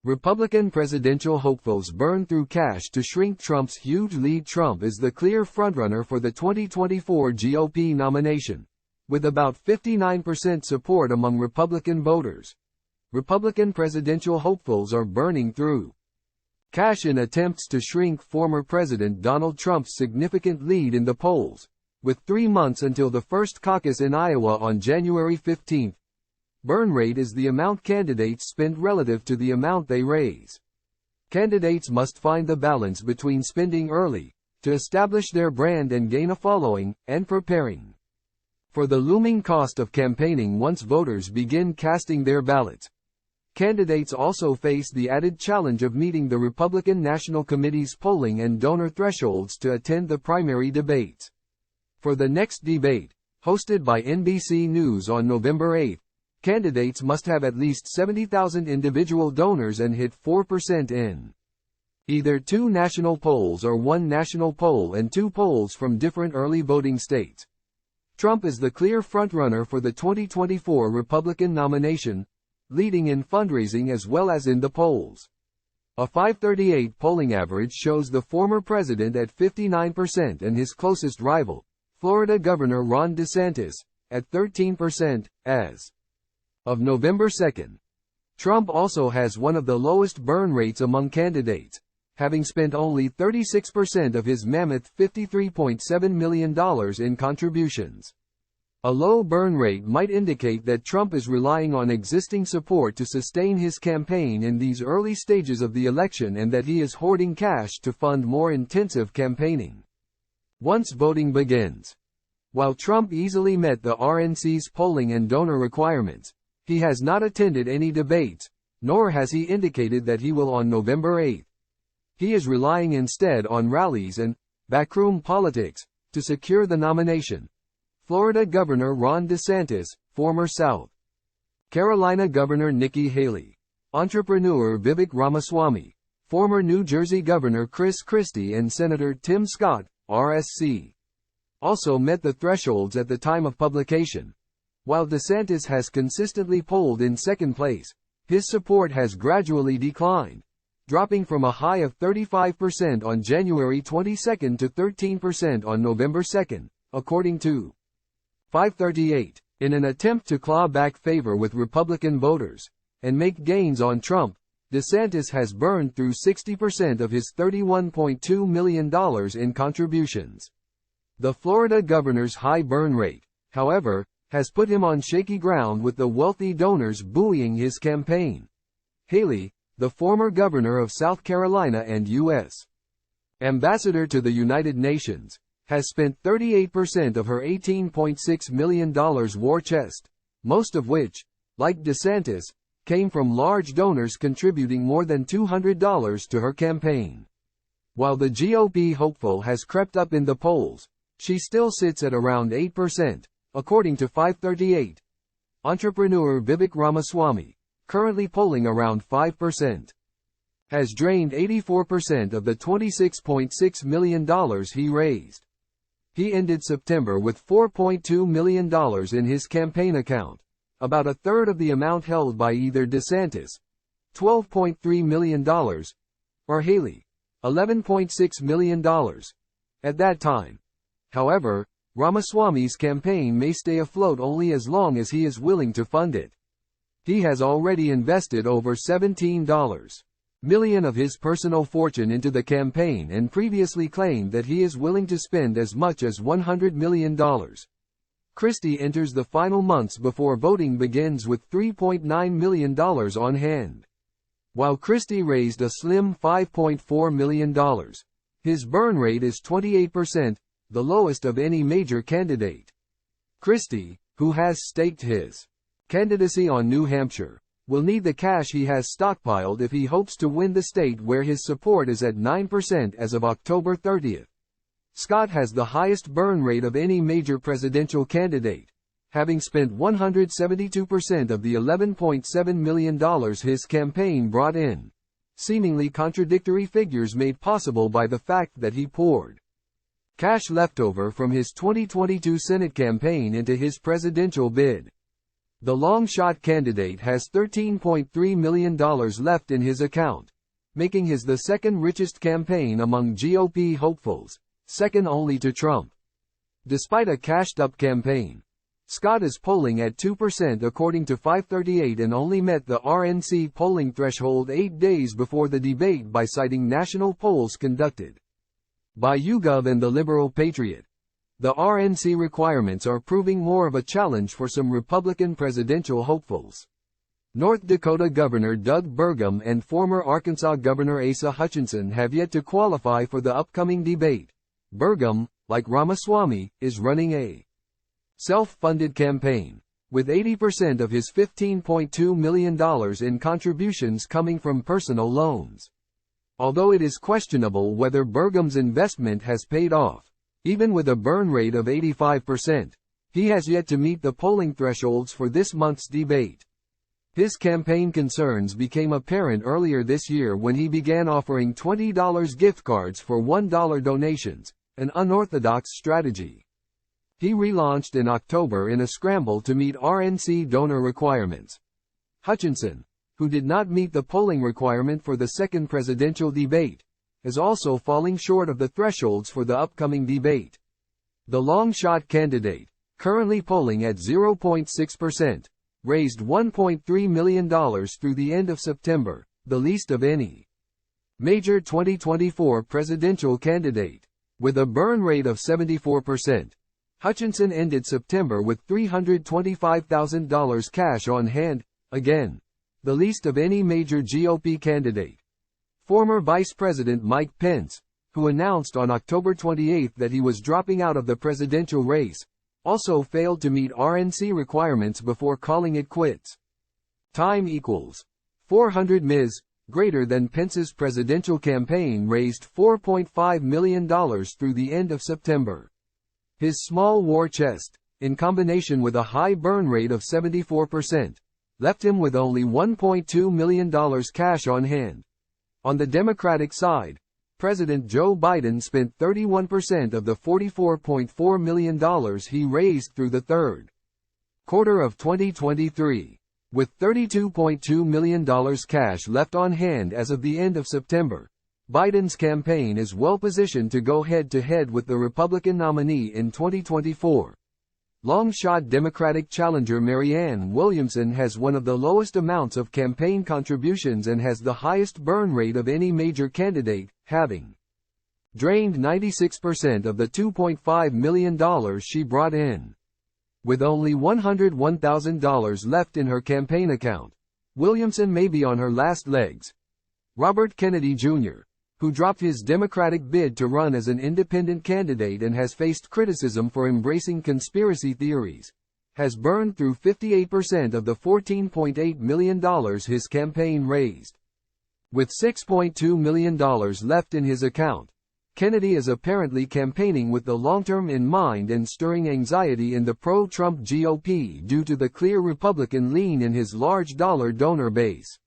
Republican presidential hopefuls burn through cash to shrink Trump's huge lead. Trump is the clear frontrunner for the 2024 GOP nomination, with about 59% support among Republican voters. Republican presidential hopefuls are burning through cash in attempts to shrink former President Donald Trump's significant lead in the polls, with 3 months until the first caucus in Iowa on January 15. Burn rate is the amount candidates spend relative to the amount they raise. Candidates must find the balance between spending early, to establish their brand and gain a following, and preparing for the looming cost of campaigning once voters begin casting their ballots. Candidates also face the added challenge of meeting the Republican National Committee's polling and donor thresholds to attend the primary debates. For the next debate, hosted by NBC News on November 8, candidates must have at least 70,000 individual donors and hit 4% in either 2 national polls or 1 national poll and 2 polls from different early voting states. Trump is the clear frontrunner for the 2024 Republican nomination, leading in fundraising as well as in the polls. A 538 polling average shows the former president at 59% and his closest rival, Florida Governor Ron DeSantis, at 13%, as of November 2. Trump also has one of the lowest burn rates among candidates, having spent only 36% of his mammoth $53.7 million in contributions. A low burn rate might indicate that Trump is relying on existing support to sustain his campaign in these early stages of the election and that he is hoarding cash to fund more intensive campaigning once voting begins. While Trump easily met the RNC's polling and donor requirements, he has not attended any debates, nor has he indicated that he will on November 8. He is relying instead on rallies and backroom politics to secure the nomination. Florida Governor Ron DeSantis, former South Carolina Governor Nikki Haley, entrepreneur Vivek Ramaswamy, former New Jersey Governor Chris Christie and Senator Tim Scott, RSC, also met the thresholds at the time of publication. While DeSantis has consistently polled in second place, his support has gradually declined, dropping from a high of 35% on January 22 to 13% on November 2, according to 538. In an attempt to claw back favor with Republican voters and make gains on Trump, DeSantis has burned through 60% of his $31.2 million in contributions. The Florida governor's high burn rate, however, has put him on shaky ground with the wealthy donors buoying his campaign. Haley, the former governor of South Carolina and U.S. ambassador to the United Nations, has spent 38% of her $18.6 million war chest, most of which, like DeSantis, came from large donors contributing more than $200 to her campaign. While the GOP hopeful has crept up in the polls, she still sits at around 8%, according to 538. Entrepreneur Vivek Ramaswamy, currently polling around 5%, has drained 84% of the $26.6 million he raised. He ended September with $4.2 million in his campaign account, about a third of the amount held by either DeSantis, $12.3 million, or Haley, $11.6 million, at that time. However, Ramaswamy's campaign may stay afloat only as long as he is willing to fund it. He has already invested over $17 million of his personal fortune into the campaign and previously claimed that he is willing to spend as much as $100 million. Christie enters the final months before voting begins with $3.9 million on hand. While Christie raised a slim $5.4 million, his burn rate is 28%, the lowest of any major candidate. Christie, who has staked his candidacy on New Hampshire, will need the cash he has stockpiled if he hopes to win the state where his support is at 9% as of October 30. Scott has the highest burn rate of any major presidential candidate, having spent 172% of the $11.7 million his campaign brought in, seemingly contradictory figures made possible by the fact that he poured cash leftover from his 2022 Senate campaign into his presidential bid. The long-shot candidate has $13.3 million left in his account, making his the second richest campaign among GOP hopefuls, second only to Trump. Despite a cashed-up campaign, Scott is polling at 2% according to 538 and only met the RNC polling threshold 8 days before the debate by citing national polls conducted by YouGov and the Liberal Patriot. The RNC requirements are proving more of a challenge for some Republican presidential hopefuls. North Dakota Governor Doug Burgum and former Arkansas Governor Asa Hutchinson have yet to qualify for the upcoming debate. Burgum, like Ramaswamy, is running a self-funded campaign, with 80% of his $15.2 million in contributions coming from personal loans. Although it is questionable whether Burgum's investment has paid off, even with a burn rate of 85%, he has yet to meet the polling thresholds for this month's debate. His campaign concerns became apparent earlier this year when he began offering $20 gift cards for $1 donations, an unorthodox strategy. He relaunched in October in a scramble to meet RNC donor requirements. Hutchinson, who did not meet the polling requirement for the second presidential debate, is also falling short of the thresholds for the upcoming debate. The long-shot candidate, currently polling at 0.6%, raised $1.3 million through the end of September, the least of any major 2024 presidential candidate. With a burn rate of 74%, Hutchinson ended September with $325,000 cash on hand, again, the least of any major GOP candidate. Former Vice President Mike Pence, who announced on October 28 that he was dropping out of the presidential race, also failed to meet RNC requirements before calling it quits. Time equals 400 Ms. Greater than Pence's presidential campaign raised $4.5 million through the end of September. His small war chest, in combination with a high burn rate of 74%, left him with only $1.2 million cash on hand. On the Democratic side, President Joe Biden spent 31% of the $44.4 million he raised through the third quarter of 2023. With $32.2 million cash left on hand as of the end of September, Biden's campaign is well positioned to go head-to-head with the Republican nominee in 2024. Long-shot Democratic challenger Marianne Williamson has one of the lowest amounts of campaign contributions and has the highest burn rate of any major candidate, having drained 96% of the $2.5 million she brought in. With only $101,000 left in her campaign account, Williamson may be on her last legs. Robert Kennedy Jr., who dropped his Democratic bid to run as an independent candidate and has faced criticism for embracing conspiracy theories, has burned through 58% of the $14.8 million his campaign raised. With $6.2 million left in his account, Kennedy is apparently campaigning with the long term in mind and stirring anxiety in the pro-Trump GOP due to the clear Republican lean in his large dollar donor base.